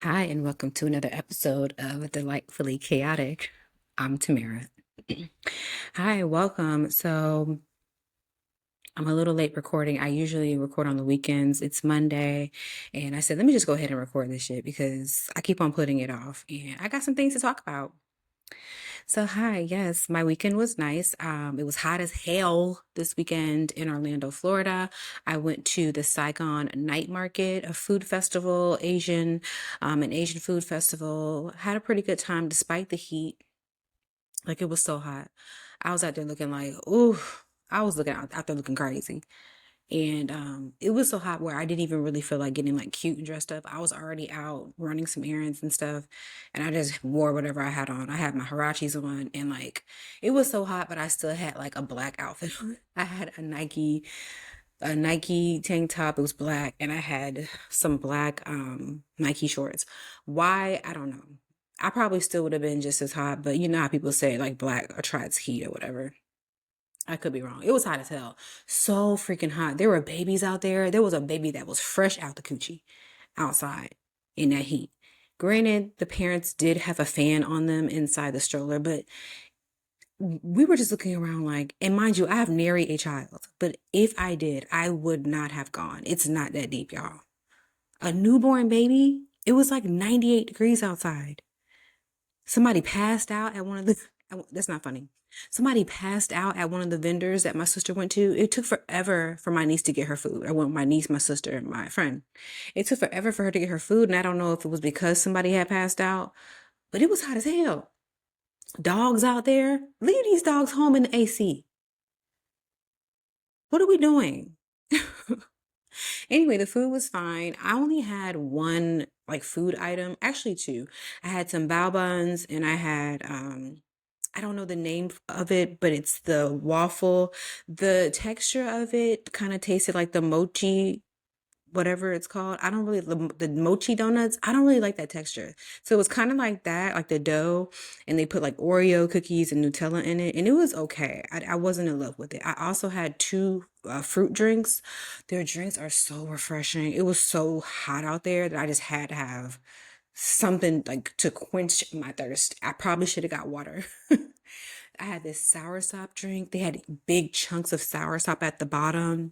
Hi, and welcome to another episode of Delightfully Chaotic. I'm Tamara. Hi, welcome. So, I'm a little late recording. I usually record on the weekends. It's Monday, and I said, let me just go ahead and record this shit because I keep on putting it off, and I got some things to talk about. So, hi, yes, my weekend was nice. It was hot as hell this weekend in Orlando, Florida. I went to the Saigon Night Market, a food festival, an Asian food festival. Had a pretty good time despite the heat. Like it was so hot. I was out there looking like, ooh, I was looking out there looking crazy. And it was so hot where I didn't even really feel like getting like cute and dressed up. I was already out running some errands and stuff, and I just wore whatever I had on. I had my huaraches on, and like it was so hot, but I still had like a black outfit on. I had a Nike tank top. It was black, and I had some black Nike shorts. Why? I don't know. I probably still would have been just as hot, but you know how people say like black attracts heat or whatever. I could be wrong. It was hot as hell. So freaking hot. There were babies out there. There was a baby that was fresh out the coochie outside in that heat. Granted, the parents did have a fan on them inside the stroller, but we were just looking around like, and mind you, I have nary a child, but if I did, I would not have gone. It's not that deep, y'all. A newborn baby, it was like 98 degrees outside. Somebody passed out at one of the, that's not funny. Somebody passed out at one of the vendors that my sister went to. It took forever for my niece to get her food. I went with my niece, my sister, and my friend. It took forever for her to get her food, and I don't know if it was because somebody had passed out, but it was hot as hell. Dogs out there, leave these dogs home in the AC. What are we doing? Anyway, the food was fine. I only had one like food item, actually two. I had some bao buns and I had I don't know the name of it, but it's the waffle. The texture of it kind of tasted like the mochi, whatever it's called. I don't really the mochi donuts. I don't really like that texture. So it was kind of like that, like the dough, and they put like Oreo cookies and Nutella in it, and it was okay. I wasn't in love with it. I also had two fruit drinks. Their drinks are so refreshing. It was so hot out there that I just had to have something like to quench my thirst. I probably should have got water. I had this soursop drink. They had big chunks of soursop at the bottom.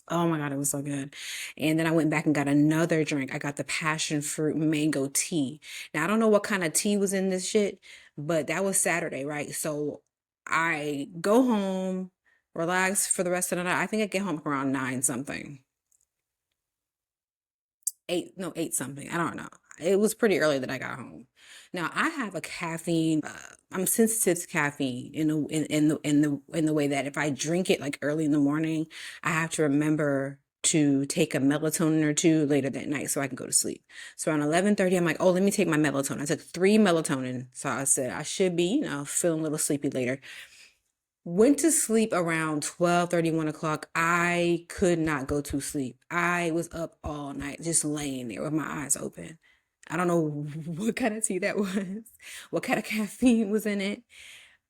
Oh my God, it was so good. And then I went back and got another drink. I got the passion fruit mango tea. Now, I don't know what kind of tea was in this shit, but that was Saturday, right? So I go home, relax for the rest of the night. I think I get home around nine something. Eight, no, eight something. I don't know. It was pretty early that I got home. Now I have a caffeine. I'm sensitive to caffeine in the way that if I drink it like early in the morning, I have to remember to take a melatonin or two later that night so I can go to sleep. So around 11:30, I'm like, oh, let me take my melatonin. I took three melatonin, so I said I should be, feeling a little sleepy later. Went to sleep around 12:30, 1 o'clock. I could not go to sleep. I was up all night, just laying there with my eyes open. I don't know what kind of tea that was, what kind of caffeine was in it.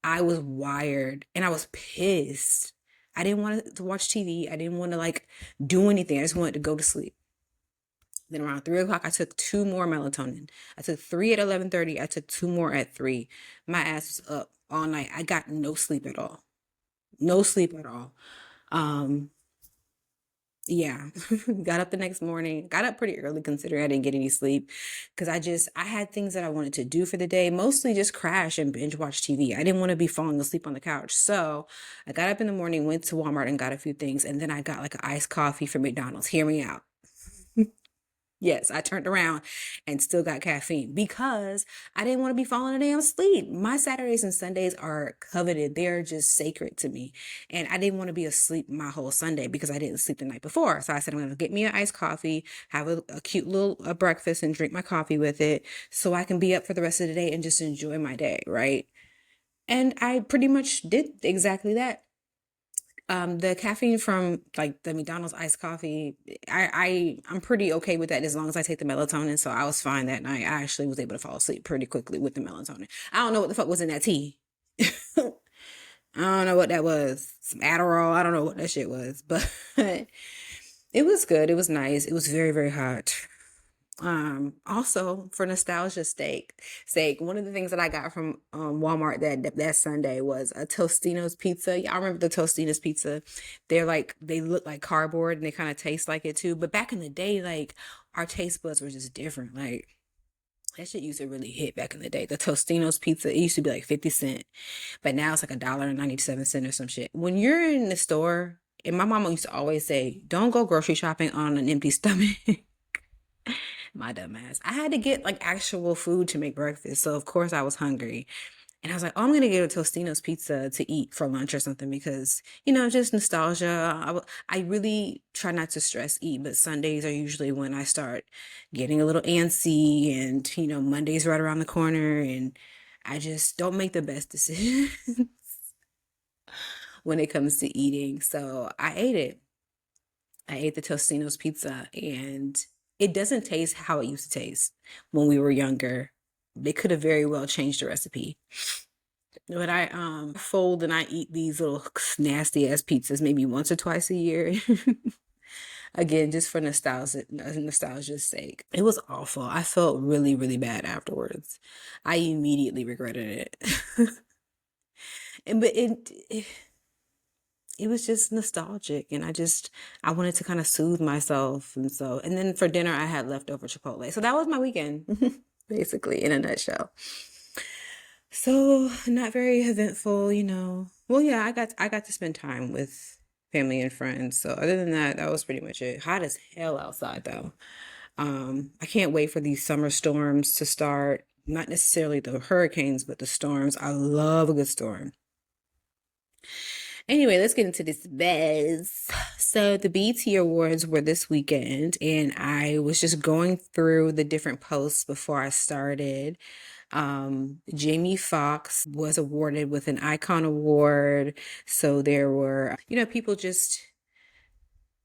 I was wired and I was pissed. I didn't want to watch TV. I didn't want to like do anything. I just wanted to go to sleep. Then around 3 o'clock, I took two more melatonin. I took three at 11:30. I took two more at 3. My ass was up all night. I got no sleep at all. No sleep at all. Um, yeah, got up the next morning, got up pretty early considering I didn't get any sleep because I had things that I wanted to do for the day, mostly just crash and binge watch TV. I didn't want to be falling asleep on the couch. So I got up in the morning, went to Walmart and got a few things, and then I got like an iced coffee from McDonald's. Hear me out. Yes, I turned around and still got caffeine because I didn't want to be falling a damn asleep. My Saturdays and Sundays are coveted. They're just sacred to me. And I didn't want to be asleep my whole Sunday because I didn't sleep the night before. So I said, I'm going to get me an iced coffee, have a cute little breakfast and drink my coffee with it so I can be up for the rest of the day and just enjoy my day, right? And I pretty much did exactly that. The caffeine from like the McDonald's iced coffee, I'm pretty okay with that as long as I take the melatonin. So I was fine that night. I actually was able to fall asleep pretty quickly with the melatonin. I don't know what the fuck was in that tea. I don't know what that was. Some Adderall. I don't know what that shit was, but it was good. It was nice. It was very, very hot. Also for sake, one of the things that I got from Walmart that Sunday was a Tostino's pizza. Y'all remember the Tostino's pizza? They look like cardboard and they kind of taste like it too. But back in the day, like our taste buds were just different. Like that shit used to really hit back in the day. The Tostino's pizza, it used to be like 50 cents, but now it's like $1.97 or some shit. When you're in the store, and my mama used to always say, don't go grocery shopping on an empty stomach. My dumb ass. I had to get like actual food to make breakfast. So of course I was hungry. And I was like, oh, I'm going to get a Tostino's pizza to eat for lunch or something because, just nostalgia. I really try not to stress eat, but Sundays are usually when I start getting a little antsy and, Monday's right around the corner and I just don't make the best decisions when it comes to eating. So I ate it. I ate the Tostino's pizza and it doesn't taste how it used to taste when we were younger. They could have very well changed the recipe. But I fold and I eat these little nasty ass pizzas maybe once or twice a year. Again, just for nostalgia's sake. It was awful. I felt really, really bad afterwards. I immediately regretted it. But it was just nostalgic and I wanted to kind of soothe myself and then for dinner I had leftover Chipotle. So that was my weekend, basically in a nutshell. So not very eventful. Well, yeah, I got to spend time with family and friends. So other than that, that was pretty much it. Hot as hell outside though. I can't wait for these summer storms to start. Not necessarily the hurricanes, but the storms. I love a good storm. Anyway, let's get into this buzz. So the BET Awards were this weekend, and I was just going through the different posts before I started. Jamie Foxx was awarded with an Icon Award. So there were, people just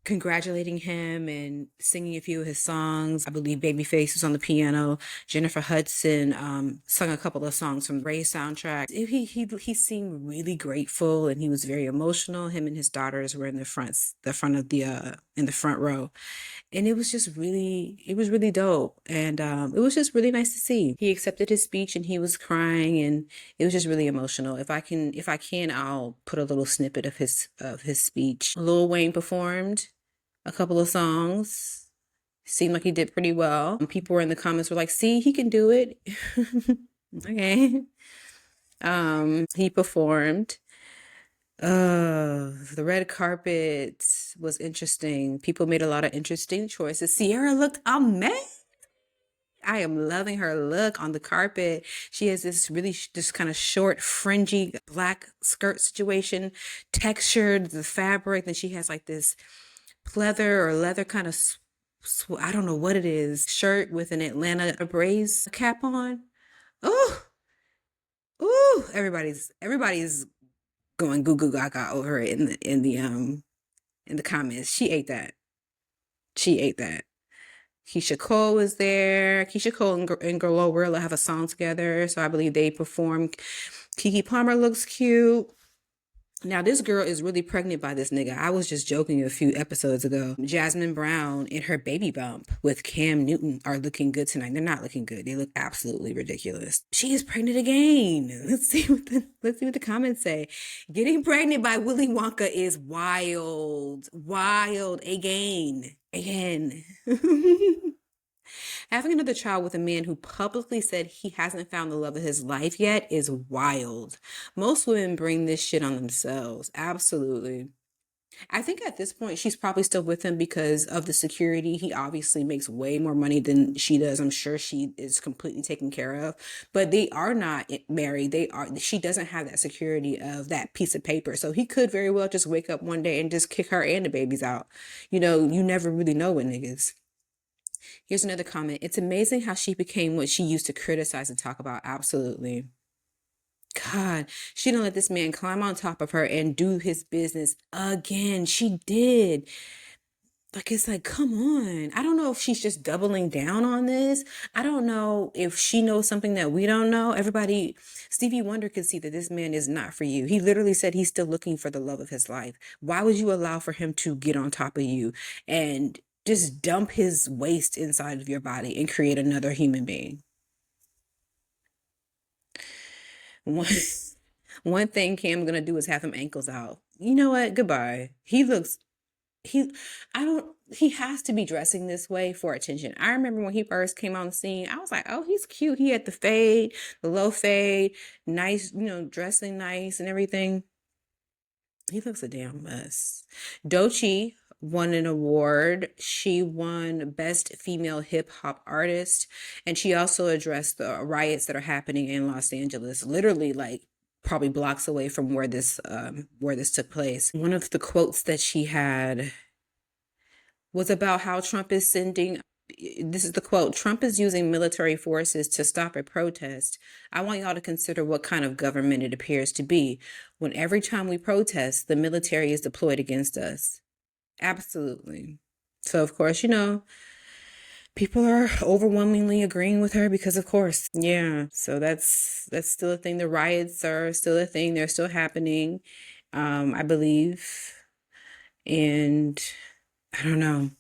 congratulating him and singing a few of his songs. I believe Babyface was on the piano. Jennifer Hudson sung a couple of songs from Ray soundtrack. He seemed really grateful and he was very emotional. Him and his daughters were in the front of in the front row. And it was really dope. And it was just really nice to see. He accepted his speech and he was crying and it was just really emotional. If I can, I'll put a little snippet of his speech. Lil Wayne performed a couple of songs. Seemed like he did pretty well. People were in the comments were like, see, he can do it. Okay. He performed. The red carpet was interesting. People made a lot of interesting choices. Sierra looked amazing. I am loving her look on the carpet. She has this really just kind of short, fringy black skirt situation, textured the fabric. Then she has like this pleather or leather kind of, I don't know what it is, shirt with an Atlanta Braves cap on. Oh, everybody's going goo goo gaga over it in the comments. She ate that. Keisha Cole was there. Keisha Cole and Glorilla have a song together, so I believe they performed. Keke Palmer looks cute. Now, this girl is really pregnant by this nigga. I was just joking a few episodes ago. Jasmine Brown and her baby bump with Cam Newton are looking good tonight. They're not looking good. They look absolutely ridiculous. She is pregnant again. Let's see what the comments say. Getting pregnant by Willy Wonka is wild. Wild again. Having another child with a man who publicly said he hasn't found the love of his life yet is wild. Most women bring this shit on themselves. Absolutely. I think at this point, she's probably still with him because of the security. He obviously makes way more money than she does. I'm sure she is completely taken care of, but they are not married. She doesn't have that security of that piece of paper. So he could very well just wake up one day and just kick her and the babies out. You never really know with niggas. Here's another comment. It's amazing how she became what she used to criticize and talk about. Absolutely. God, she didn't let this man climb on top of her and do his business again. She did. Like, it's like, come on. I don't know if she's just doubling down on this. I don't know if she knows something that we don't know. Stevie Wonder could see that this man is not for you. He literally said he's still looking for the love of his life. Why would you allow for him to get on top of you and just dump his waste inside of your body and create another human being. One, one thing Cam gonna do is have him ankles out. You know what? Goodbye. He I don't he has to be dressing this way for attention. I remember when he first came on the scene, I was like, oh, he's cute. He had the fade, the low fade, nice, dressing nice and everything. He looks a damn mess. Doechii won an award. She won Best Female Hip Hop Artist, and she also addressed the riots that are happening in Los Angeles, literally like probably blocks away from where this took place. One of the quotes that she had was about how Trump is sending, this is the quote, Trump is using military forces to stop a protest. I want y'all to consider what kind of government it appears to be when every time we protest, the military is deployed against us. Absolutely. So, of course, people are overwhelmingly agreeing with her because, of course, yeah. So that's still a thing. The riots are still a thing. They're still happening, I believe. And I don't know.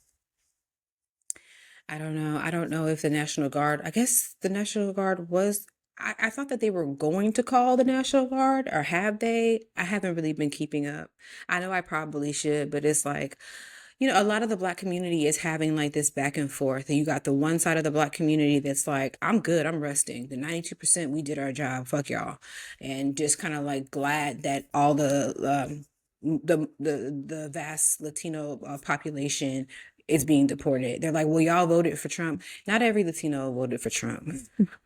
I don't know. I don't know if the National Guard, I guess the National Guard was, I thought that they were going to call the National Guard, or have they? I haven't really been keeping up. I know I probably should, but it's like, a lot of the Black community is having like this back and forth. And you got the one side of the Black community that's like, I'm good, I'm resting. The 92%, we did our job, fuck y'all. And just kind of like glad that all the vast Latino population is being deported. They're like, well, y'all voted for Trump. Not every Latino voted for Trump.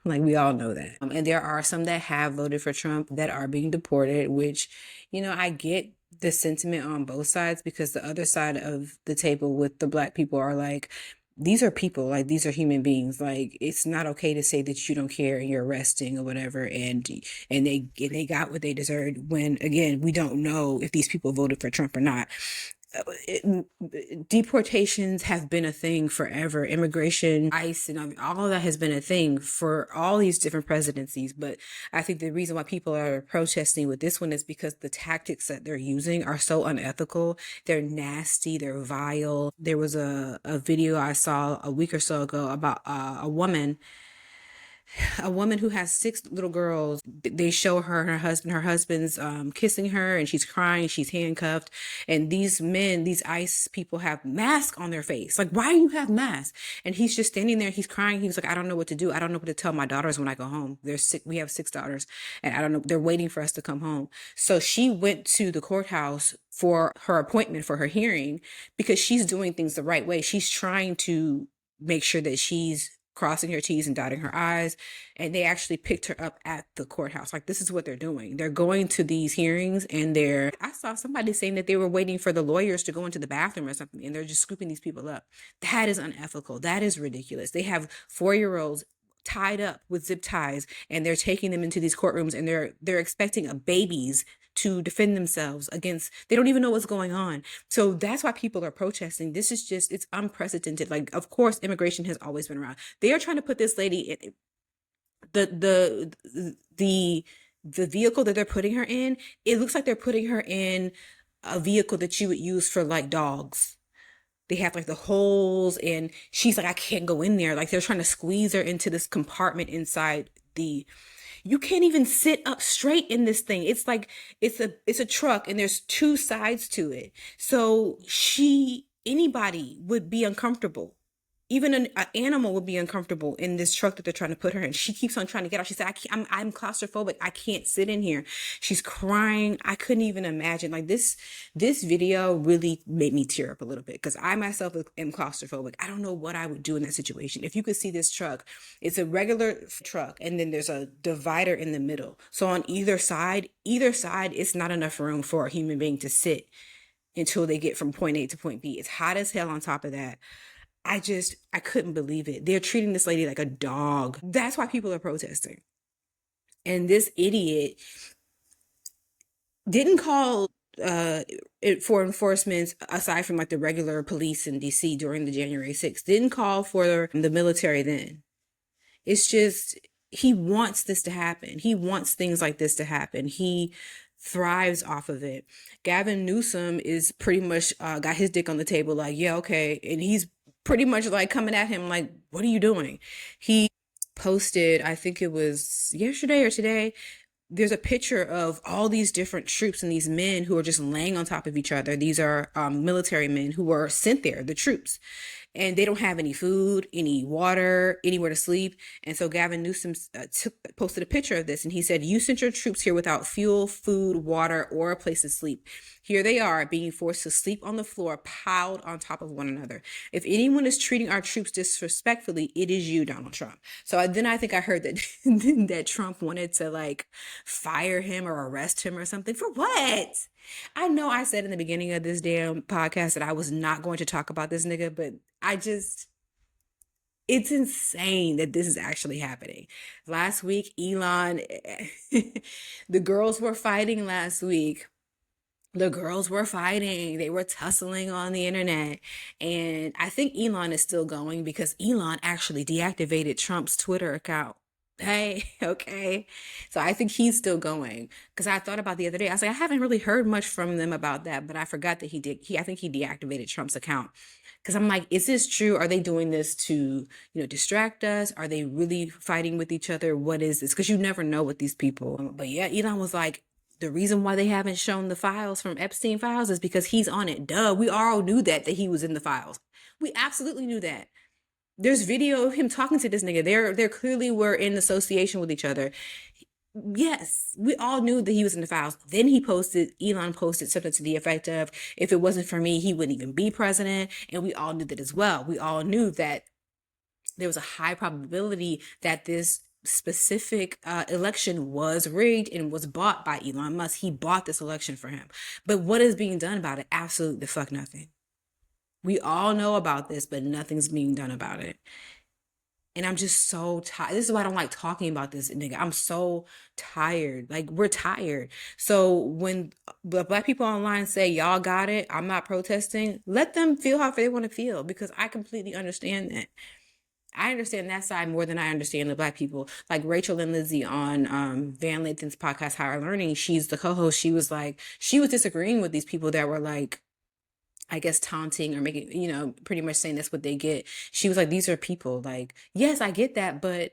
Like, we all know that. And there are some that have voted for Trump that are being deported, which, I get the sentiment on both sides, because the other side of the table with the Black people are like, these are people, like these are human beings. Like, it's not okay to say that you don't care and you're resting or whatever. And they got what they deserved, when again, we don't know if these people voted for Trump or not. Deportations have been a thing forever. Immigration, ICE, and all of that has been a thing for all these different presidencies. But I think the reason why people are protesting with this one is because the tactics that they're using are so unethical. They're nasty. They're vile. There was a video I saw a week or so ago about a woman who has 6 little girls. They show her husband's kissing her, and she's crying, she's handcuffed. And these men, these ICE people, have masks on their face. Like, why do you have masks? And he's just standing there, he's crying. He was like, I don't know what to do. I don't know what to tell my daughters when I go home. We have 6 daughters, and I don't know, they're waiting for us to come home. So she went to the courthouse for her appointment for her hearing, because she's doing things the right way. She's trying to make sure that she's crossing her T's and dotting her I's. And they actually picked her up at the courthouse. Like, this is what they're doing. They're going to these hearings, and I saw somebody saying that they were waiting for the lawyers to go into the bathroom or something, and they're just scooping these people up. That is unethical. That is ridiculous. They have 4-year-olds tied up with zip ties, and they're taking them into these courtrooms, and they're expecting babies to defend themselves against, they don't even know what's going on. So that's why people are protesting. This is just, it's unprecedented. Like, of course, immigration has always been around. They are trying to put this lady in the vehicle that they're putting her in. It looks like they're putting her in a vehicle that you would use for like dogs. They have like the holes, and she's like, I can't go in there. Like, they're trying to squeeze her into this compartment inside you can't even sit up straight in this thing. It's like, it's a truck, and there's 2 sides to it. So anybody would be uncomfortable. Even an animal would be uncomfortable in this truck that they're trying to put her in. She keeps on trying to get out. She said, I'm claustrophobic. I can't sit in here. She's crying. I couldn't even imagine. Like, this video really made me tear up a little bit, because I myself am claustrophobic. I don't know what I would do in that situation. If you could see this truck, it's a regular truck, and then there's a divider in the middle. So on either side, it's not enough room for a human being to sit until they get from point A to point B. It's hot as hell on top of that. I couldn't believe it. They're treating this lady like a dog. That's why people are protesting. And this idiot didn't call for enforcement, aside from like the regular police in DC during the January 6th, didn't call for the military then. It's just, he wants this to happen. He wants things like this to happen. He thrives off of it. Gavin Newsom is pretty much got his dick on the table, like, yeah, okay. And he's pretty much like coming at him like, what are you doing? He posted, I think it was yesterday or today, there's a picture of all these different troops and these men who are just laying on top of each other. These are military men who were sent there, the troops, and they don't have any food, any water, anywhere to sleep. And so Gavin Newsom posted a picture of this, and he said, "You sent your troops here without fuel, food, water, or a place to sleep. Here they are being forced to sleep on the floor, piled on top of one another. If anyone is treating our troops disrespectfully, it is you, Donald Trump." So then I think I heard that that Trump wanted to like fire him or arrest him or something. For what? I know I said in the beginning of this damn podcast that I was not going to talk about this nigga, but I just, it's insane that this is actually happening. Last week, Elon, the girls were fighting last week. The girls were fighting. They were tussling on the internet. And I think Elon is still going because Elon actually deactivated Trump's Twitter account. Hey, okay. So I think he's still going because I thought about the other day. I was like, I haven't really heard much from them about that, but I forgot that he did. I think he deactivated Trump's account because I'm like, is this true? Are they doing this to, distract us? Are they really fighting with each other? What is this? Because you never know with these people. But yeah, Elon was like, the reason why they haven't shown the files from Epstein files is because he's on it. Duh, we all knew that he was in the files. We absolutely knew that. There's video of him talking to this nigga. They're clearly were in association with each other. Yes, we all knew that he was in the files. Then Elon posted something to the effect of, if it wasn't for me, he wouldn't even be president. And we all knew that as well. We all knew that there was a high probability that this specific election was rigged and was bought by Elon Musk. He bought this election for him. But what is being done about it? Absolutely the fuck nothing. We all know about this, but nothing's being done about it. And I'm just so tired. This is why I don't like talking about this, nigga. I'm so tired. Like, we're tired. So when the black people online say, y'all got it, I'm not protesting, let them feel how they want to feel because I completely understand that. I understand that side more than I understand the black people. Like Rachel and Lizzie on Van Lathan's podcast, Higher Learning, she's the co-host. She was disagreeing with these people that were like, I guess, taunting or making, pretty much saying that's what they get. She was like, these are people. Like, yes, I get that, but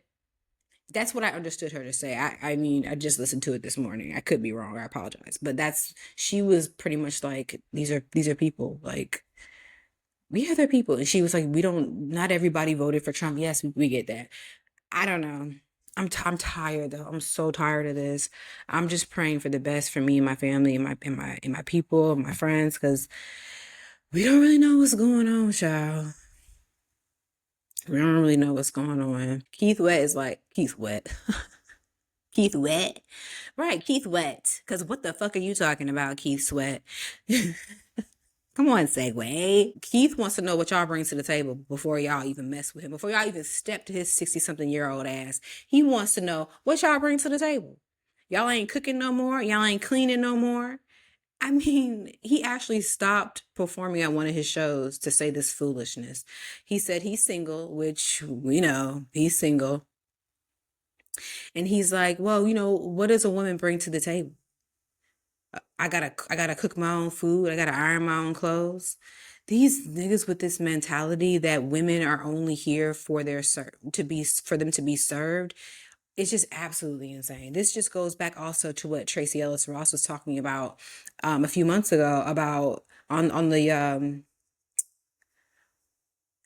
that's what I understood her to say. I mean, I just listened to it this morning. I could be wrong. I apologize. But she was pretty much like, these are people. Like, we other people. And she was like, not everybody voted for Trump. Yes, we get that. I don't know. I'm tired though. I'm so tired of this. I'm just praying for the best for me and my family and my people, my friends, because we don't really know what's going on, child. We don't really know what's going on. Keith Wet is like, Keith Wet. Keith Wet? Right, Keith Wet. Because what the fuck are you talking about, Keith Sweat? Come on, segue. Keith wants to know what y'all bring to the table before y'all even mess with him, before y'all even step to his 60-something-year-old ass. He wants to know what y'all bring to the table. Y'all ain't cooking no more. Y'all ain't cleaning no more. I mean, he actually stopped performing at one of his shows to say this foolishness. He said he's single, which we know he's single. And he's like, well, what does a woman bring to the table? I gotta cook my own food. I gotta iron my own clothes. These niggas with this mentality that women are only here for for them to be served. It's just absolutely insane. This just goes back also to what Tracy Ellis Ross was talking about a few months ago about on the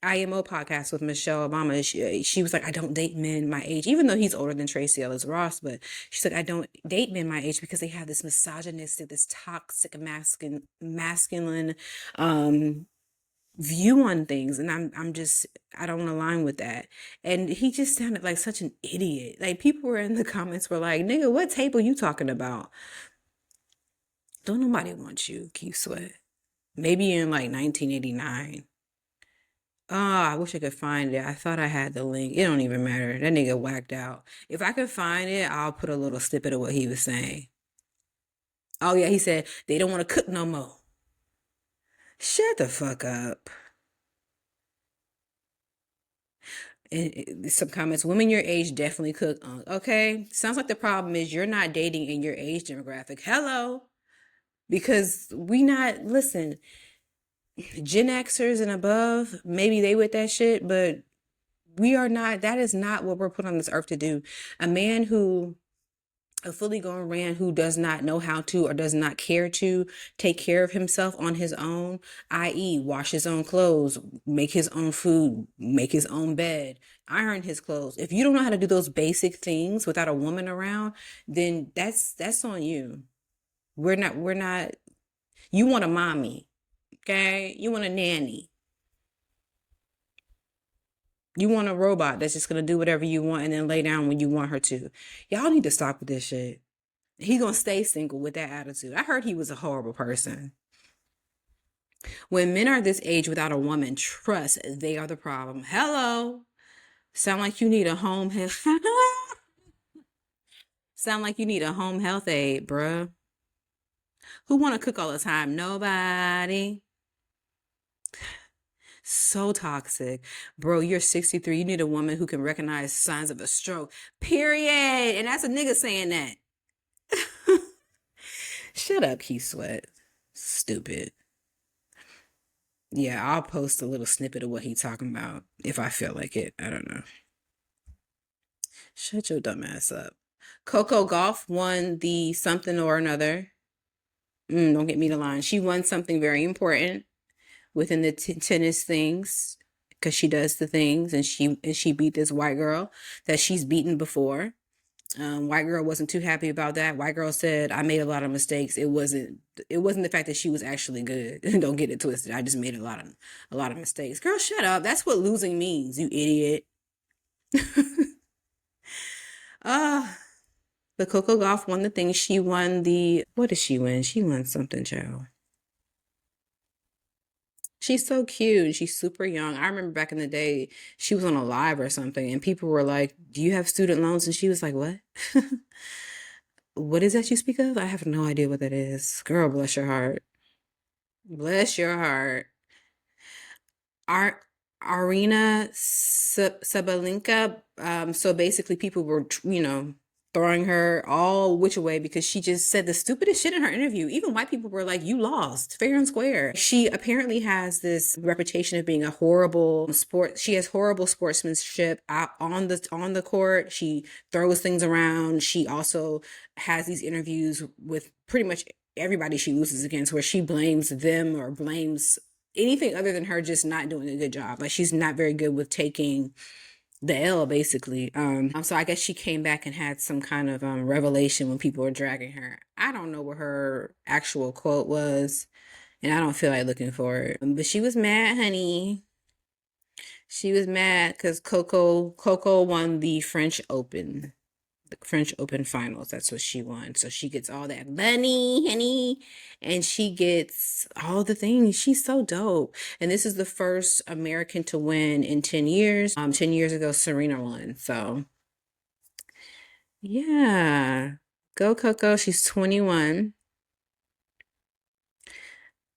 IMO podcast with Michelle Obama. She was like, I don't date men my age, even though he's older than Tracy Ellis Ross. But she's like, I don't date men my age because they have this misogynistic, this toxic, masculine view on things, and I don't align with that. And he just sounded like such an idiot. Like, people were in the comments were like, nigga, what table you talking about? Don't nobody want you, Keith Sweat. Maybe in like 1989. Oh, I wish I could find it. I thought I had the link. It don't even matter. That nigga whacked out. If I could find it, I'll put a little snippet of what he was saying. Oh yeah, he said they don't want to cook no more. Shut the fuck up. And some comments, women your age definitely cook. Okay, sounds like the problem is you're not dating in your age demographic. Hello, because listen, Gen Xers and above, maybe they with that shit, but we are not. That is not what we're put on this earth to do. A man who a fully grown man who does not know how to or does not care to take care of himself on his own, i.e., wash his own clothes, make his own food, make his own bed, iron his clothes. If you don't know how to do those basic things without a woman around, then that's on you. We're not you want a mommy, okay? You want a nanny. You want a robot that's just gonna do whatever you want and then lay down when you want her to. Y'all need to stop with this shit. He gonna stay single with that attitude. I heard he was a horrible person. When men are this age without a woman, trust they are the problem. Hello. Sound like you need a home health. Sound like you need a home health aide, bruh. Who wanna cook all the time? Nobody. So toxic. Bro, you're 63. You need a woman who can recognize signs of a stroke. Period. And that's a nigga saying that. Shut up, Keith Sweat. Stupid. Yeah, I'll post a little snippet of what he's talking about if I feel like it. I don't know. Shut your dumb ass up. Coco Golf won the something or another. Don't get me the line. She won something very important within the tennis things because she does the things and she beat this white girl that she's beaten before. White girl wasn't too happy about that. White girl said, "I made a lot of mistakes. It wasn't the fact that she was actually good. Don't get it twisted. I just made a lot of mistakes." Girl, shut up. That's what losing means, you idiot. uh but Coco Golf won the thing. She won the what did she win? She won something, child. She's so cute. She's super young. I remember back in the day, she was on a live or something, and people were like, "Do you have student loans?" And she was like, "What?" What is that you speak of? I have no idea what that is. Girl, bless your heart. Bless your heart. Ar- Arena Sabalenka. So basically, people were, throwing her all which way because she just said the stupidest shit in her interview. Even white people were like, "You lost, fair and square." She apparently has this reputation of being a horrible sport. She has horrible sportsmanship out on the court. She throws things around. She also has these interviews with pretty much everybody she loses against where she blames them or blames anything other than her just not doing a good job. Like she's not very good with taking the L basically. So I guess she came back and had some kind of revelation when people were dragging her. I don't know what her actual quote was, and I don't feel like looking for it. But she was mad, honey. She was mad because Coco won the French Open. The French Open finals. That's what she won. So she gets all that money, honey, and she gets all the things. She's so dope. And this is the first American to win in 10 years. 10 years ago, Serena won. So yeah. Go Coco. She's 21.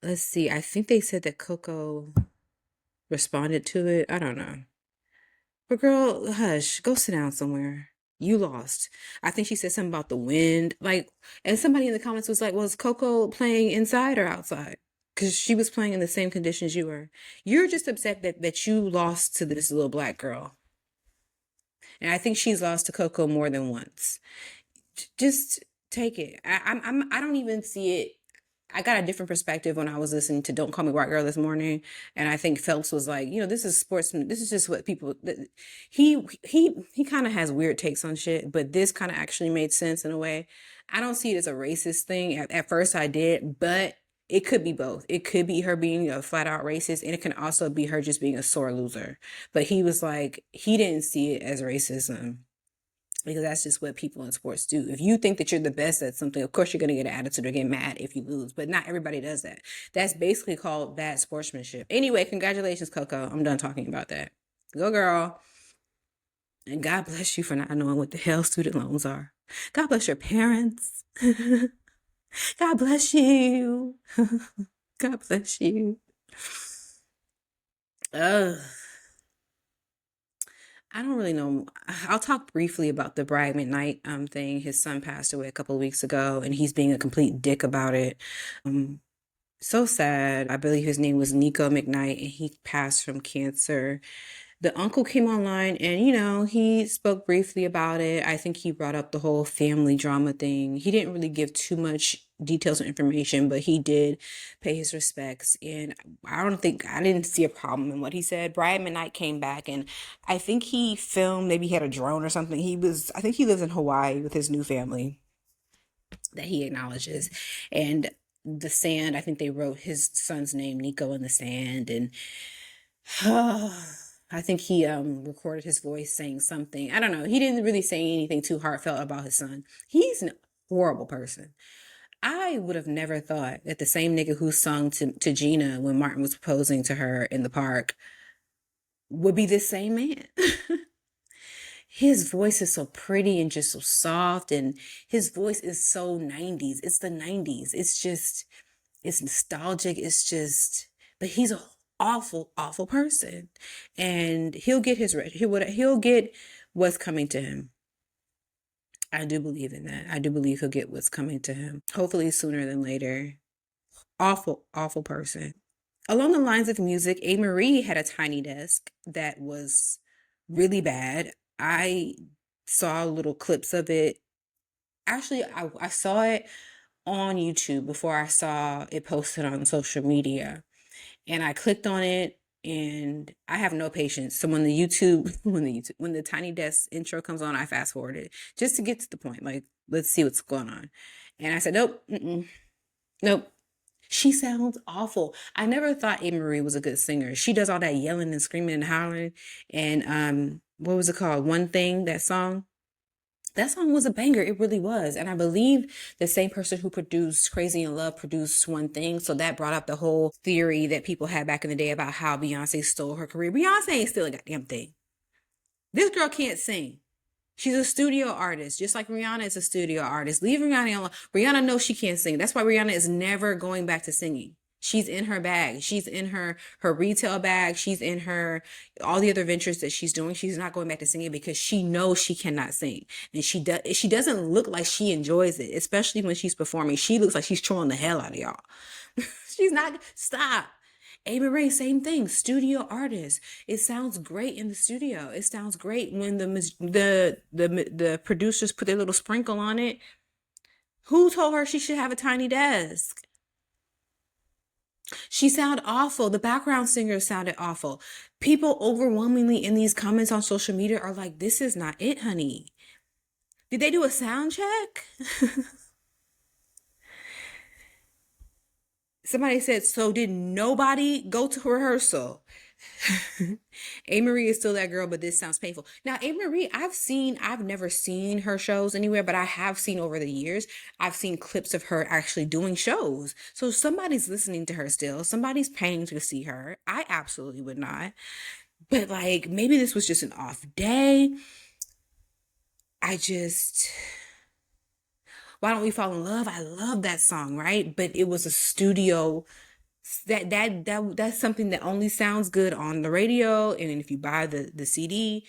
Let's see. I think they said that Coco responded to it. I don't know. But girl, hush, go sit down somewhere. You lost. I think she said something about the wind. Like, and somebody in the comments was like, was Coco playing inside or outside? Because she was playing in the same conditions you were. You're just upset that you lost to this little black girl. And I think she's lost to Coco more than once. Just take it. I don't even see it. I got a different perspective when I was listening to "Don't Call Me White Girl" this morning, and I think Phelps was like, this is sportsman. This is just what people. He kind of has weird takes on shit, but this kind of actually made sense in a way. I don't see it as a racist thing. At first, I did, but it could be both. It could be her being a flat out racist, and it can also be her just being a sore loser. But he was like, he didn't see it as racism because that's just what people in sports do. If you think that you're the best at something, of course you're going to get an attitude or get mad if you lose, but not everybody does that. That's basically called bad sportsmanship. Anyway, congratulations, Coco. I'm done talking about that. Go girl. And God bless you for not knowing what the hell student loans are. God bless your parents. God bless you. God bless you. Ugh. I don't really know. I'll talk briefly about the Bride McKnight thing. His son passed away a couple of weeks ago, and he's being a complete dick about it. Um, So sad. I believe his name was Nico McKnight, and he passed from cancer. The uncle came online and, he spoke briefly about it. I think he brought up the whole family drama thing. He didn't really give too much details or information, but he did pay his respects. And I didn't see a problem in what he said. Brian McKnight came back, and I think he filmed, maybe he had a drone or something. I think he lives in Hawaii with his new family that he acknowledges. And the sand, I think they wrote his son's name, Nico, in the sand. And I think he recorded his voice saying something. I don't know. He didn't really say anything too heartfelt about his son. He's a horrible person. I would have never thought that the same nigga who sung to Gina when Martin was proposing to her in the park would be this same man. His voice is so pretty and just so soft, and his voice is so 90s. It's the 90s. It's nostalgic. But he's a awful, awful person, and he'll get he'll get what's coming to him. I do believe in that. I do believe he'll get what's coming to him. Hopefully sooner than later. Awful, awful person. Along the lines of music, A. Marie had a tiny desk that was really bad. I saw little clips of it. Actually, I saw it on YouTube before I saw it posted on social media. And I clicked on it, and I have no patience. So when the Tiny Desk intro comes on, I fast forward it just to get to the point. Like, let's see what's going on. And I said, nope, nope. She sounds awful. I never thought A. Marie was a good singer. She does all that yelling and screaming and hollering. And what was it called? One Thing, that song. That song was a banger. It really was. And I believe the same person who produced Crazy in Love produced One Thing. So that brought up the whole theory that people had back in the day about how Beyonce stole her career. Beyonce ain't still a goddamn thing. This girl can't sing. She's a studio artist, just like Rihanna is a studio artist. Leave Rihanna alone. Rihanna knows she can't sing. That's why Rihanna is never going back to singing. She's in her bag. She's in her retail bag. She's in her all the other ventures that she's doing. She's not going back to singing because she knows she cannot sing, and she doesn't look like she enjoys it, especially when she's performing. She looks like she's trolling the hell out of y'all. She's not. Stop. A. Marie, same thing. Studio artist. It sounds great in the studio. It sounds great when the producers put their little sprinkle on it. Who told her she should have a tiny desk? She sounded awful. The background singer sounded awful. People overwhelmingly in these comments on social media are like, this is not it, honey. Did they do a sound check? Somebody said, so did nobody go to rehearsal? A. Marie is still that girl, but this sounds painful. Now, A. Marie, I've never seen her shows anywhere, but I have seen over the years, I've seen clips of her actually doing shows. So somebody's listening to her still. Somebody's paying to see her. I absolutely would not. But like, maybe this was just an off day. Why Don't We Fall in Love? I love that song, right? But it was a studio. That's something that only sounds good on the radio, and if you buy the CD.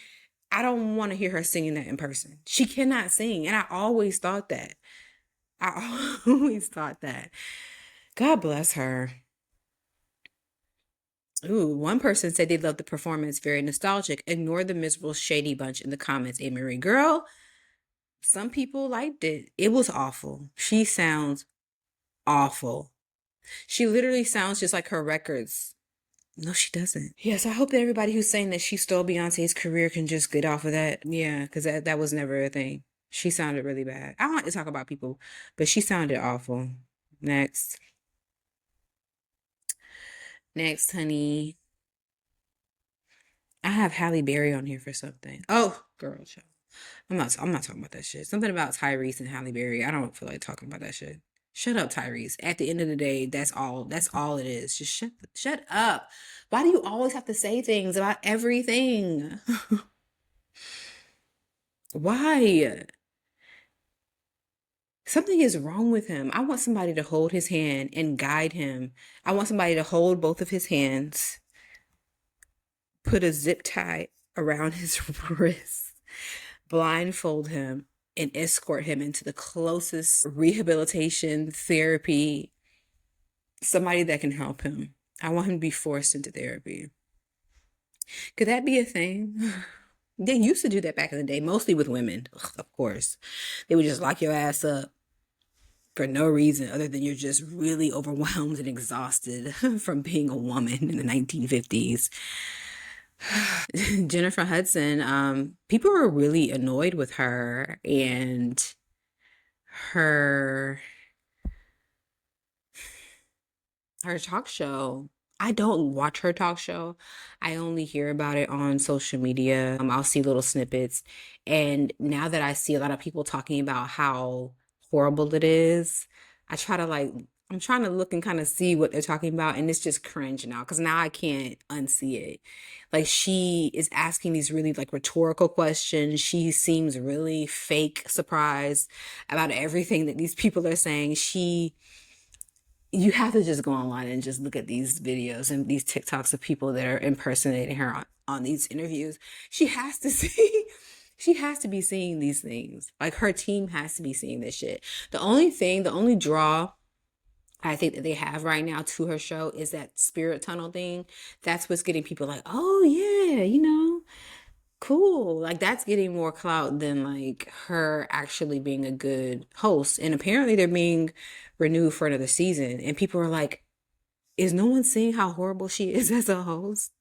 I don't want to hear her singing that in person. She cannot sing, and I always thought that. I always thought that. God bless her. Ooh, one person said they loved the performance, very nostalgic. Ignore the miserable shady bunch in the comments. A. Marie, girl, some people liked it. It was awful. She sounds awful. She literally sounds just like her records. No, she doesn't. Yes, I hope that everybody who's saying that she stole Beyonce's career can just get off of that. Yeah, because that was never a thing. She sounded really bad. I don't like to talk about people, but she sounded awful. Next. Next, honey. I have Halle Berry on here for something. Oh, girl, child. I'm not talking about that shit. Something about Tyrese and Halle Berry. I don't feel like talking about that shit. Shut up, Tyrese. At the end of the day, that's all it is. Just shut up. Why do you always have to say things about everything? Why? Something is wrong with him. I want somebody to hold his hand and guide him. I want somebody to hold both of his hands, put a zip tie around his wrist, blindfold him, and escort him into the closest rehabilitation therapy Somebody that can help him. I want him to be forced into therapy. Could that be a thing? They used to do that back in the day, mostly with women, of course. They would just lock your ass up for no reason other than you're just really overwhelmed and exhausted from being a woman in the 1950s. Jennifer Hudson, people were really annoyed with her and her her talk show. I don't watch her talk show. I only hear about it on social media. I'll see little snippets. And now that I see a lot of people talking about how horrible it is, I try to like, I'm trying to look and kind of see what they're talking about. And it's just cringe now because now I can't unsee it. Like she is asking these really like rhetorical questions. She seems really fake surprised about everything that these people are saying. You have to just go online and just look at these videos and these TikToks of people that are impersonating her on these interviews. She has to see, she has to be seeing these things. Like her team has to be seeing this shit. The only draw I think that they have right now to her show is that spirit tunnel thing. That's what's getting people like, oh yeah, cool. Like that's getting more clout than like her actually being a good host. And apparently they're being renewed for another season. And people are like, is no one seeing how horrible she is as a host?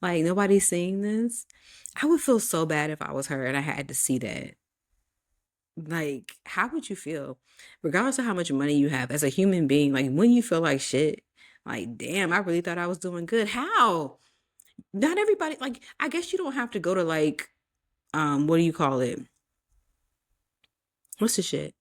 Like nobody's seeing this. I would feel so bad if I was her and I had to see that. Like, how would you feel? Regardless of how much money you have as a human being, like when you feel like shit, like, damn, I really thought I was doing good. How? Not everybody, like, I guess you don't have to go to like what do you call it? What's the shit?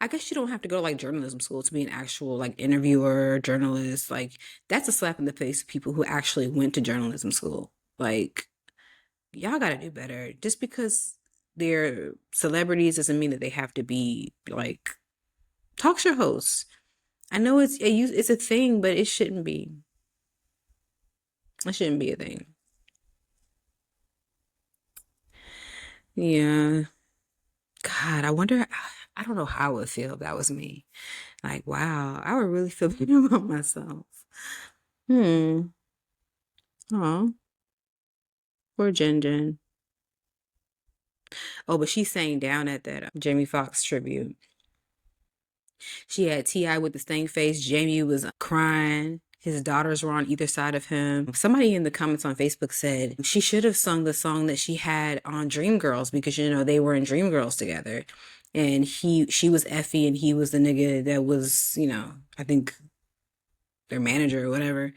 I guess you don't have to go to like journalism school to be an actual like interviewer, journalist. Like that's a slap in the face of people who actually went to journalism school. Like y'all got to do better. Just because they're celebrities doesn't mean that they have to be like talk show hosts. I know it's a thing, but it shouldn't be. It shouldn't be a thing. Yeah. God, I wonder. I don't know how I would feel if that was me. Like, wow, I would really feel better about myself. Hmm. Oh, poor Jen Jen. Oh, but she sang down at that Jamie Foxx tribute. She had T.I. with the stank face. Jamie was crying. His daughters were on either side of him. Somebody in the comments on Facebook said she should have sung the song that she had on Dreamgirls because they were in Dreamgirls together. And she was Effie and he was the nigga that was, I think their manager or whatever.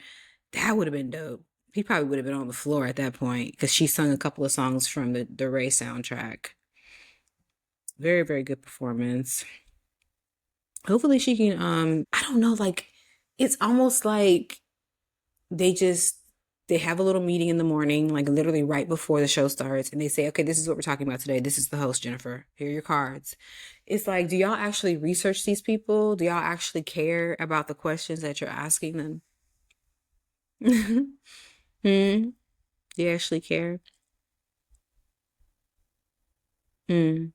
That would have been dope. He probably would have been on the floor at that point because she sung a couple of songs from the Ray soundtrack. Very, very good performance. Hopefully she can I don't know, like it's almost like they just they have a little meeting in the morning, like literally right before the show starts, and they say, okay, this is what we're talking about today. This is the host, Jennifer. Here are your cards. It's like, do y'all actually research these people? Do y'all actually care about the questions that you're asking them? Hmm. Do you actually care? Hmm.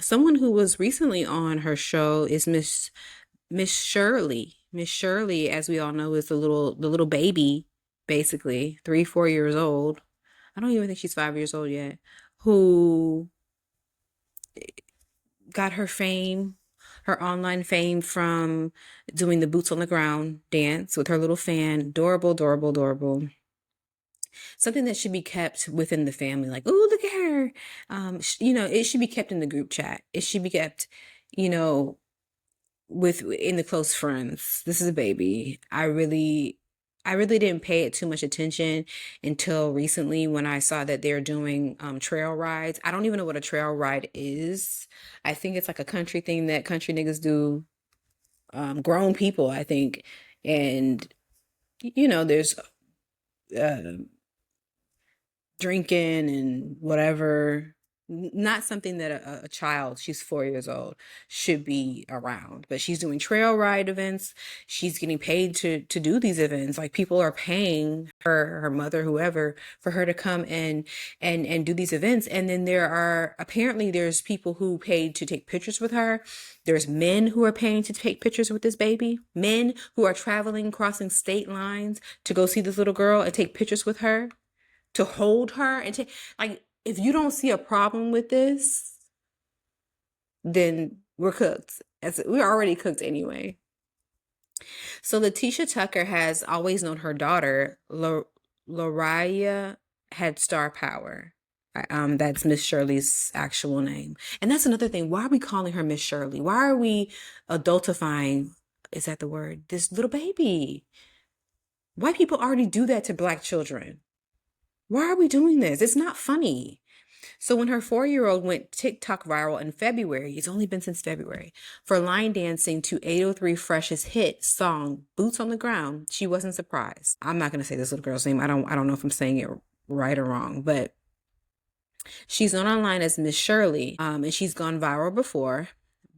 Someone who was recently on her show is Miss Shirley. Miss Shirley, as we all know, is the little baby, basically 3, 4 years old. I don't even think she's 5 years old yet. Who got her fame, her online fame from doing the boots on the ground dance with her little fan. Adorable, adorable, adorable. Something that should be kept within the family. Like, oh, look at her. It should be kept in the group chat. It should be kept, you know, with in the close friends. This is a baby. I really didn't pay it too much attention until recently when I saw that they're doing trail rides. I don't even know what a trail ride is. I think it's like a country thing that country niggas do. Grown people, I think, and there's uh, drinking and whatever. Not something that a child, she's 4 years old, should be around. But she's doing trail ride events. She's getting paid to do these events. Like, people are paying her mother, whoever, for her to come and do these events. And then there's people who paid to take pictures with her. There's men who are paying to take pictures with this baby. Men who are traveling, crossing state lines to go see this little girl and take pictures with her, to hold her and take, like, if you don't see a problem with this, then we're cooked. We're already cooked anyway. So Letitia Tucker has always known her daughter, Loraya, had star power. That's Miss Shirley's actual name. And that's another thing. Why are we calling her Miss Shirley? Why are we adultifying, is that the word? This little baby. White people already do that to Black children. Why are we doing this? It's not funny. So when her 4-year-old went TikTok viral in February, it's only been since February, for line dancing to 803 Fresh's hit song Boots on the Ground, she wasn't surprised. I'm not going to say this little girl's name. I don't know if I'm saying it right or wrong, but she's known online as Miss Shirley, and she's gone viral before.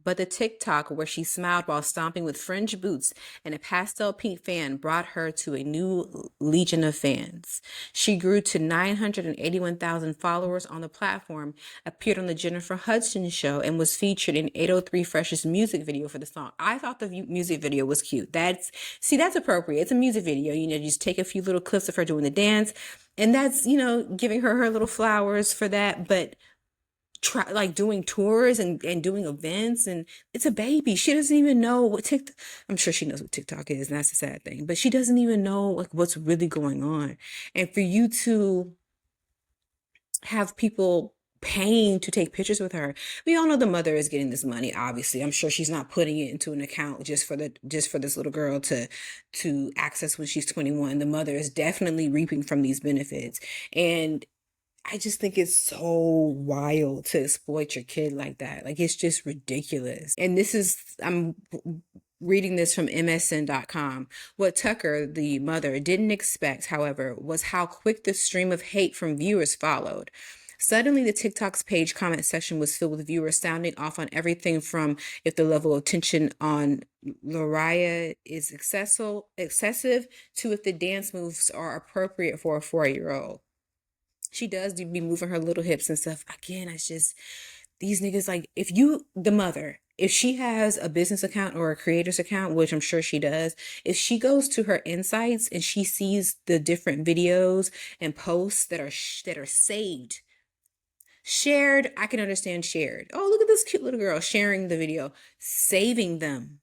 But the TikTok where she smiled while stomping with fringe boots and a pastel pink fan brought her to a new legion of fans. She grew to 981,000 followers on the platform, appeared on the Jennifer Hudson show, and was featured in 803 Fresh's music video for the song. I thought the music video was cute. That's appropriate. It's a music video. You just take a few little clips of her doing the dance, and that's, giving her little flowers for that. But doing tours and doing events, and it's a baby. She doesn't even know what TikTok, I'm sure she knows what TikTok is, and that's a sad thing, but she doesn't even know what's really going on. And for you to have people paying to take pictures with her, we all know the mother is getting this money. Obviously, I'm sure she's not putting it into an account just for this little girl to access when she's 21. The mother is definitely reaping from these benefits, and I just think it's so wild to exploit your kid like that. Like, it's just ridiculous. And I'm reading this from MSN.com. What Tucker, the mother, didn't expect, however, was how quick the stream of hate from viewers followed. Suddenly, the TikTok's page comment section was filled with viewers sounding off on everything from if the level of tension on Loraya is excessive to if the dance moves are appropriate for a 4-year-old. She does be moving her little hips and stuff. Again, it's just these niggas, like, the mother, if she has a business account or a creator's account, which I'm sure she does, if she goes to her insights and she sees the different videos and posts that are saved, shared, I can understand shared. Oh, look at this cute little girl sharing the video, saving them.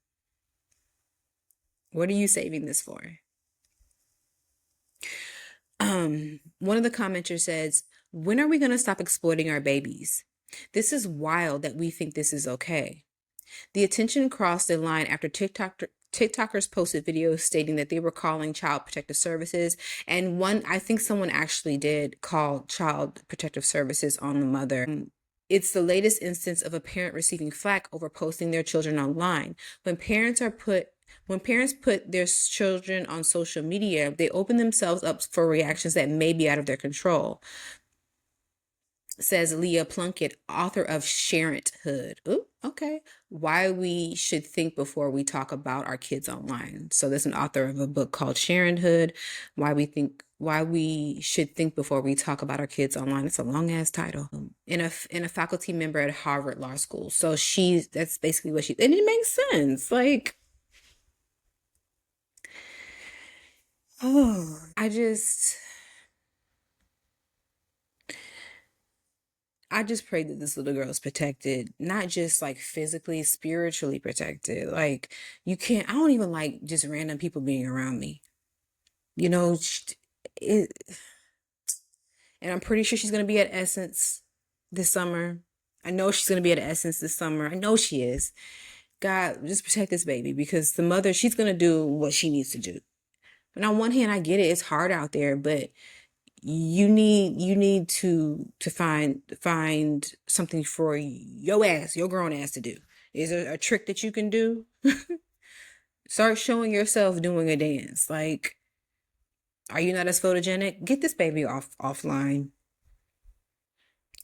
What are you saving this for? One of the commenters says, when are we going to stop exploiting our babies? This is wild that we think this is okay. The attention crossed a line after TikTokers posted videos stating that they were calling Child Protective Services. And I think someone actually did call Child Protective Services on the mother. It's the latest instance of a parent receiving flack over posting their children online. When parents put their children on social media, they open themselves up for reactions that may be out of their control, says Leah Plunkett, author of Sharenthood. Ooh, okay. Why we should think before we talk about our kids online. So there's an author of a book called Sharenthood, why we should think before we talk about our kids online. It's a long ass title. In a faculty member at Harvard Law School. So that's basically what and it makes sense. Like, oh, I just pray that this little girl is protected, not just like physically, spiritually protected. Like, I don't even like just random people being around me. And I'm pretty sure she's going to be at Essence this summer. I know she's going to be at Essence this summer. I know she is. God, just protect this baby, because the mother, she's going to do what she needs to do. And on one hand, I get it. It's hard out there, but you need to find something for your grown ass to do. Is there a trick that you can do? Start showing yourself doing a dance. Like, are you not as photogenic? Get this baby offline.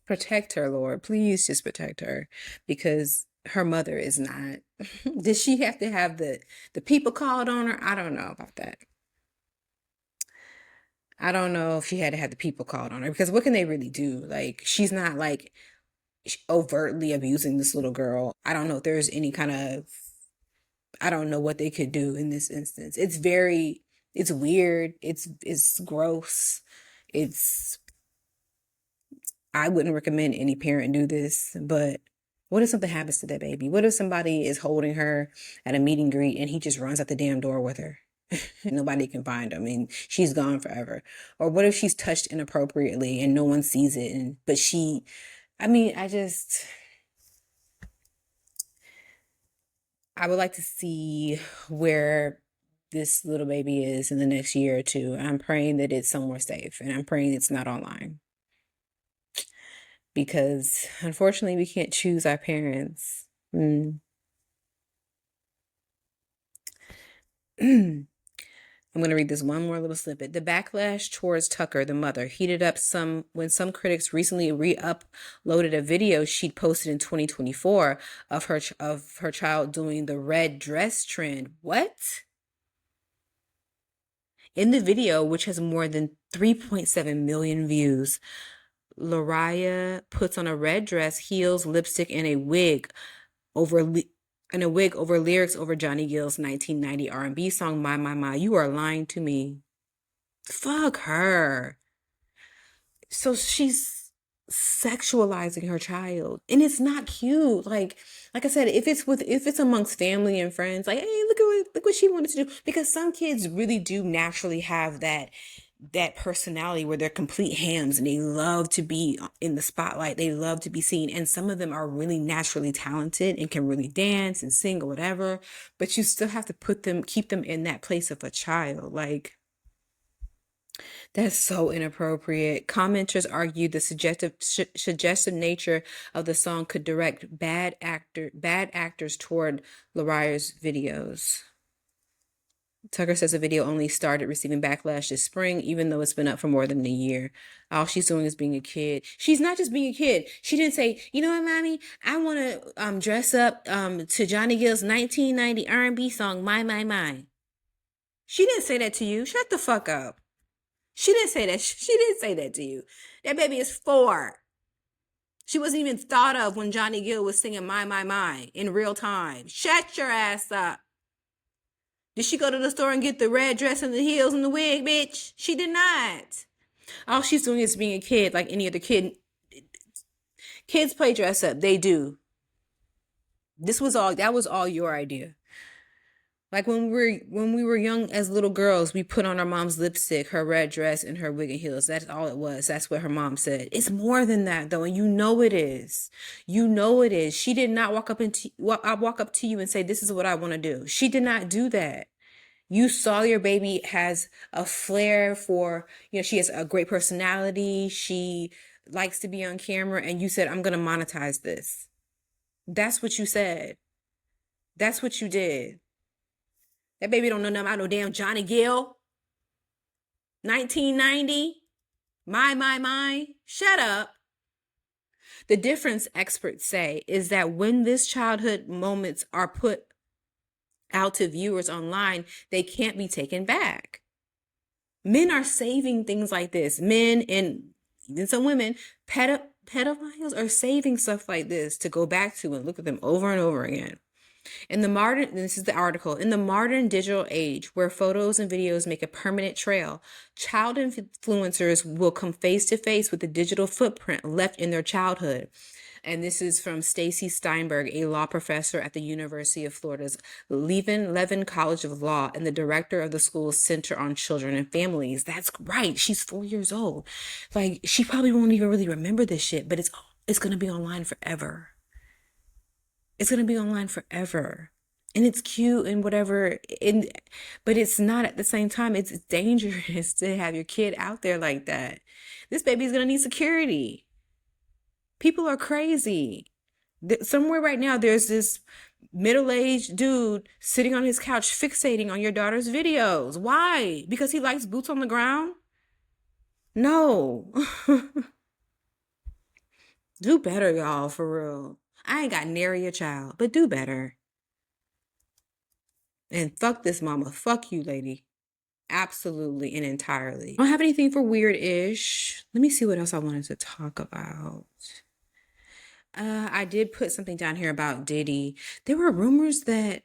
Protect her, Lord. Please just protect her because her mother is not. Does she have to have the people called on her? I don't know about that. I don't know if she had to have the people called on her because what can they really do? Like, she's not like overtly abusing this little girl. I don't know if there's any kind of, I don't know what they could do in this instance. It's weird. It's gross. It's, I wouldn't recommend any parent do this, but what if something happens to that baby? What if somebody is holding her at a meet and greet and he just runs out the damn door with her? Nobody can find him and she's gone forever. Or what if she's touched inappropriately and no one sees it and but she I mean, I would like to see where this little baby is in the next year or two. I'm praying that it's somewhere safe and I'm praying it's not online. Because unfortunately we can't choose our parents. I'm going to read this one more little snippet. The backlash towards Tucker, the mother, heated up when some critics recently re-uploaded a video she'd posted in 2024 of her child doing the red dress trend. What? In the video, which has more than 3.7 million views, Lariah puts on a red dress, heels, lipstick, and a wig over lyrics over Johnny Gill's 1990 R&B song My My My. You are lying to me. Fuck her. So she's sexualizing her child and it's not cute. Like I said, if it's amongst family and friends, like, hey, look what she wanted to do, because some kids really do naturally have that personality where they're complete hams and they love to be in the spotlight. They love to be seen. And some of them are really naturally talented and can really dance and sing or whatever, but you still have to keep them in that place of a child. Like, that's so inappropriate. Commenters argued the suggestive nature of the song could direct bad actors toward Lariah's videos. Tucker says the video only started receiving backlash this spring, even though it's been up for more than a year. All she's doing is being a kid. She's not just being a kid. She didn't say, you know what, Mommy? I want to dress up to Johnny Gill's 1990 R&B song, My, My, My. She didn't say that to you. Shut the fuck up. She didn't say that. She didn't say that to you. That baby is 4. She wasn't even thought of when Johnny Gill was singing My, My, My in real time. Shut your ass up. Did she go to the store and get the red dress and the heels and the wig, bitch? She did not. All she's doing is being a kid like any other kid. Kids play dress up. They do. That was all your idea. Like when we were young as little girls, we put on our mom's lipstick, her red dress, and her wig and heels. That's all it was. That's what her mom said. It's more than that, though, and you know it is. You know it is. She did not walk up to you and say, "This is what I want to do." She did not do that. You saw your baby has a flair for, she has a great personality. She likes to be on camera, and you said, "I'm gonna monetize this." That's what you said. That's what you did. That baby don't know nothing about no damn Johnny Gill. 1990. My. Shut up. The difference, experts say, is that when these childhood moments are put out to viewers online, they can't be taken back. Men are saving things like this. Men and even some women, pedophiles are saving stuff like this to go back to and look at them over and over again. This is the article, in the modern digital age where photos and videos make a permanent trail, child influencers will come face to face with the digital footprint left in their childhood. And this is from Stacy Steinberg, a law professor at the University of Florida's Levin College of Law and the director of the school's Center on Children and Families. That's right. She's 4 years old. Like, she probably won't even really remember this shit, but it's going to be online forever. It's going to be online forever. And it's cute and whatever. But it's not at the same time. It's dangerous to have your kid out there like that. This baby's going to need security. People are crazy. Somewhere right now, there's this middle-aged dude sitting on his couch fixating on your daughter's videos. Why? Because he likes boots on the ground? No. Do better, y'all, for real. I ain't got nary a child, but do better. And fuck this mama. Fuck you, lady. Absolutely and entirely. I don't have anything for weird-ish. Let me see what else I wanted to talk about. I did put something down here about Diddy. There were rumors that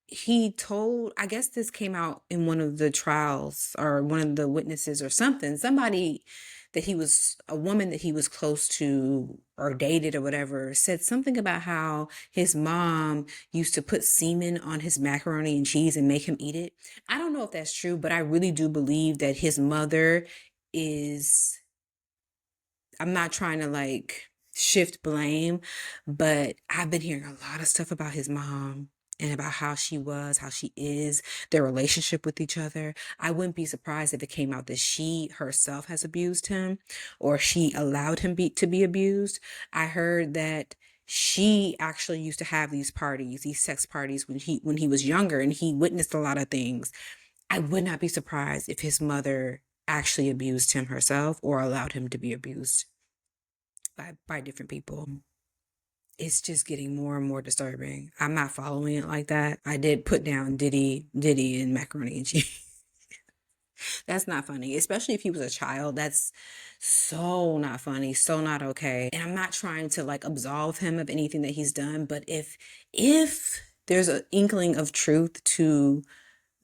he told, I guess this came out in one of the trials or one of the witnesses or something, somebody that he was, a woman that he was close to or dated or whatever, said something about how his mom used to put semen on his macaroni and cheese and make him eat it. I don't know if that's true, but I really do believe that his mother is, I'm not trying to like shift blame, but I've been hearing a lot of stuff about his mom and about how she was, how she is, their relationship with each other. I wouldn't be surprised if it came out that she herself has abused him or she allowed him to be abused. I heard that she actually used to have these parties, these sex parties when he was younger and he witnessed a lot of things. I would not be surprised if his mother actually abused him herself or allowed him to be abused by different people. It's just getting more and more disturbing. I'm not following it like that. I did put down Diddy and macaroni and cheese. That's not funny, especially if he was a child. That's so not funny, so not okay. And I'm not trying to like absolve him of anything that he's done, but if there's an inkling of truth to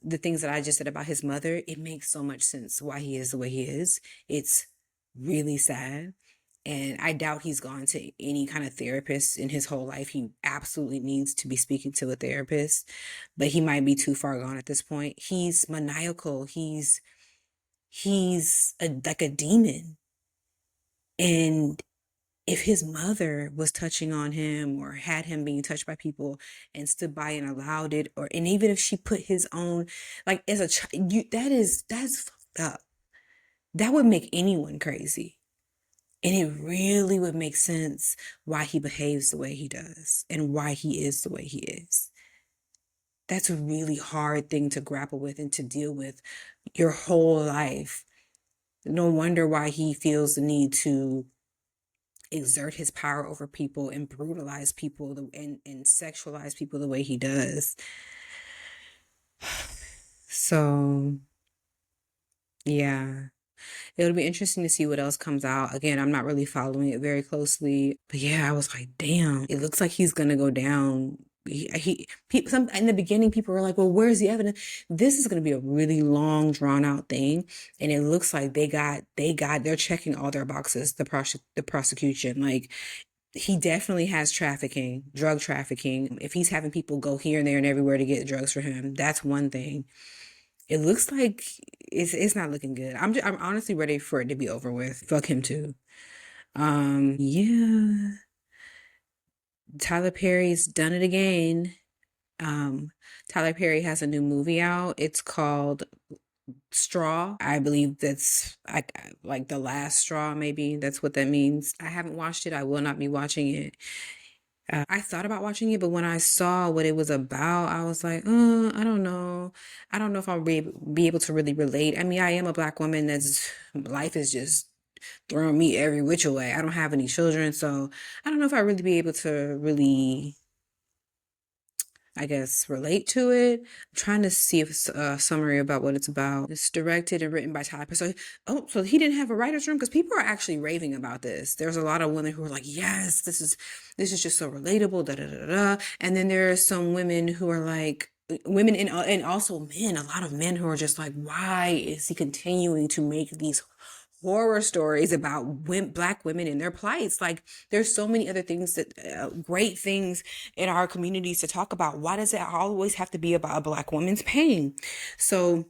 the things that I just said about his mother, it makes so much sense why he is the way he is. It's really sad. And I doubt he's gone to any kind of therapist in his whole life. He absolutely needs to be speaking to a therapist, but he might be too far gone at this point. He's maniacal. Like a demon. And if his mother was touching on him or had him being touched by people and stood by and allowed it, or and even if she put his own, like as a child, that's fucked up. That would make anyone crazy. And it really would make sense why he behaves the way he does and why he is the way he is. That's a really hard thing to grapple with and to deal with your whole life. No wonder why he feels the need to exert his power over people and brutalize people and sexualize people the way he does. So, yeah. It'll be interesting to see what else comes out. Again, I'm not really following it very closely. But yeah, I was like, damn, it looks like he's gonna go down. In the beginning, people were like, well, where's the evidence? This is going to be a really long, drawn out thing. And it looks like they're checking all their boxes, the prosecution. Like, he definitely has trafficking, drug trafficking. If he's having people go here and there and everywhere to get drugs for him, that's one thing. It looks like it's not looking good. I'm honestly ready for it to be over with. Fuck him too. Yeah. Tyler Perry's done it again. Tyler Perry has a new movie out. It's called Straw. I believe that's like the last straw, maybe. That's what that means. I haven't watched it. I will not be watching it. I thought about watching it, but when I saw what it was about, I was like, I don't know. I don't know if I'll be able to really relate. I mean, I am a Black woman that's life is just throwing me every which way. I don't have any children, so I don't know if I really be able to really, I guess, relate to it. I'm trying to see if it's a summary about what it's about. It's directed and written by Tyler Perry. So he didn't have a writer's room because people are actually raving about this. There's a lot of women who are like, yes, this is just so relatable, da da da da. And then there are some women who are like, women and also men, a lot of men who are just like, why is he continuing to make these horror stories about Black women and their plights? Like, there's so many other things that great things in our communities to talk about. Why does it always have to be about a Black woman's pain? So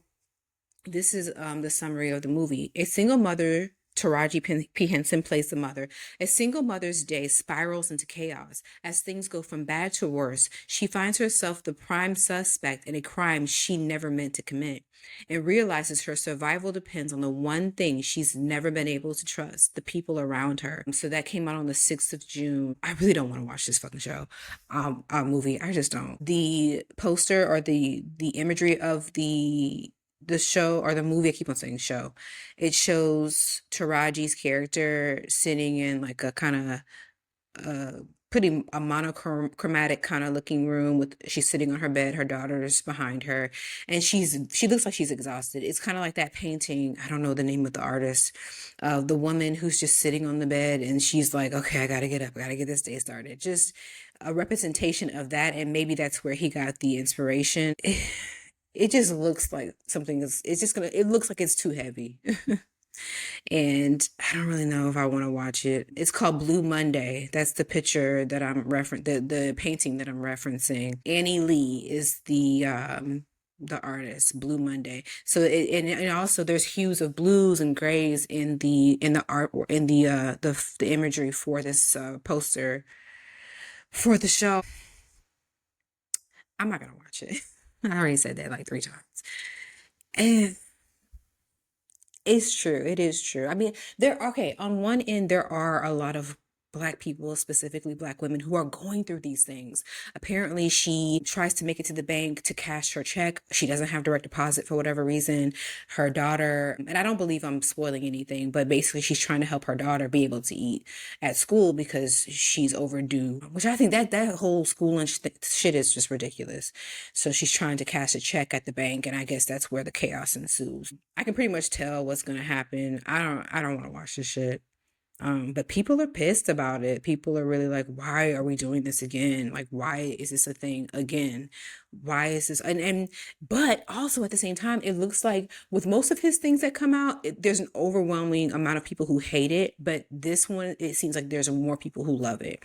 this is the summary of the movie. A single mother, Taraji P. Henson plays the mother. A single mother's day spirals into chaos. As things go from bad to worse, she finds herself the prime suspect in a crime she never meant to commit and realizes her survival depends on the one thing she's never been able to trust, the people around her. So that came out on the 6th of June. I really don't want to watch this fucking show, movie. I just don't. The poster or the imagery of the show or the movie, I keep on saying show, it shows Taraji's character sitting in like a kind of uh pretty a monochromatic kind of looking room with she's sitting on her bed, her daughter's behind her, and she looks like she's exhausted. It's kind of like that painting, I don't know the name of the artist, of the woman who's just sitting on the bed and she's like, okay, I gotta get up, I gotta get this day started. Just a representation of that, and maybe that's where he got the inspiration. It just looks like something is, it's just gonna, it looks like it's too heavy. And I don't really know if I want to watch it. It's called Blue Monday. That's the picture that I'm the painting that I'm referencing. Annie Lee is the artist, Blue Monday. So and also there's hues of blues and grays in the art or in the imagery for this poster for the show. I'm not gonna watch it. I already said that like 3 times. And it's true. It is true. I mean, okay, on one end, there are a lot of Black people, specifically Black women, who are going through these things. Apparently, she tries to make it to the bank to cash her check. She doesn't have direct deposit for whatever reason. Her daughter, and I don't believe I'm spoiling anything, but basically, she's trying to help her daughter be able to eat at school because she's overdue, which I think that whole school lunch shit is just ridiculous. So she's trying to cash a check at the bank, and I guess that's where the chaos ensues. I can pretty much tell what's gonna happen. I don't want to watch this shit. But people are pissed about it. People are really like, why are we doing this again? Like, why is this a thing again? Why is this? But also at the same time, it looks like with most of his things that come out, there's an overwhelming amount of people who hate it. But this one, it seems like there's more people who love it.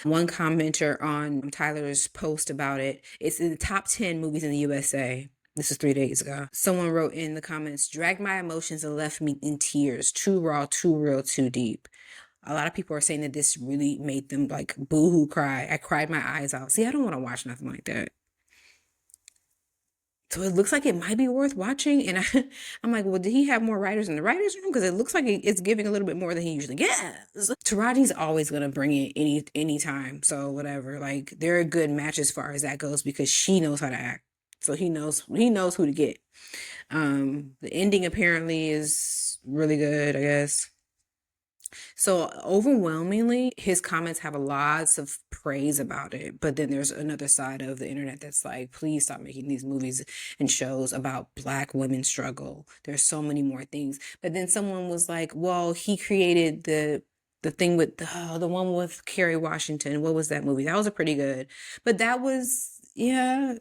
One commenter on Tyler's post about it, it's in the top 10 movies in the USA. This is 3 days ago. Someone wrote in the comments, dragged my emotions and left me in tears. Too raw, too real, too deep. A lot of people are saying that this really made them like boo-hoo cry. I cried my eyes out. See, I don't want to watch nothing like that. So it looks like it might be worth watching. And I'm like, well, did he have more writers in the writers room? Because it looks like it's giving a little bit more than he usually gets. Taraji's always gonna bring it any time. So whatever. Like they're a good match as far as that goes because she knows how to act. So he knows who to get. The ending apparently is really good, I guess. So overwhelmingly, his comments have lots of praise about it. But then there's another side of the internet that's like, please stop making these movies and shows about Black women's struggle. There's so many more things. But then someone was like, well, he created the thing with the one with Kerry Washington. What was that movie? That was a pretty good. But that was, yeah,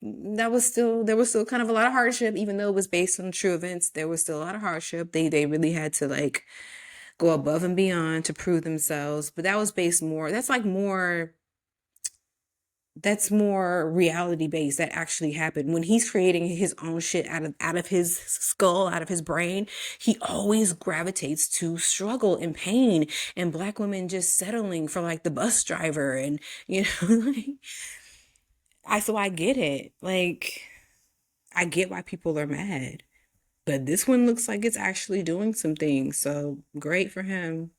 that was still, there was still kind of a lot of hardship, even though it was based on true events. There was still a lot of hardship. They really had to like go above and beyond to prove themselves. But that was based more, that's more reality based. That actually happened. When he's creating his own shit out of his skull, out of his brain, he always gravitates to struggle and pain and Black women just settling for like the bus driver and like I get it. Like I get why people are mad. But this one looks like it's actually doing some things. So great for him.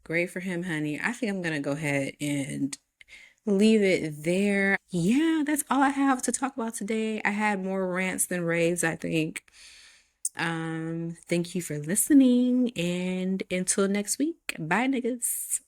Great for him, honey. I think I'm gonna go ahead and leave it there. Yeah, that's all I have to talk about today. I had more rants than raves, I think. Thank you for listening, and until next week, bye, niggas.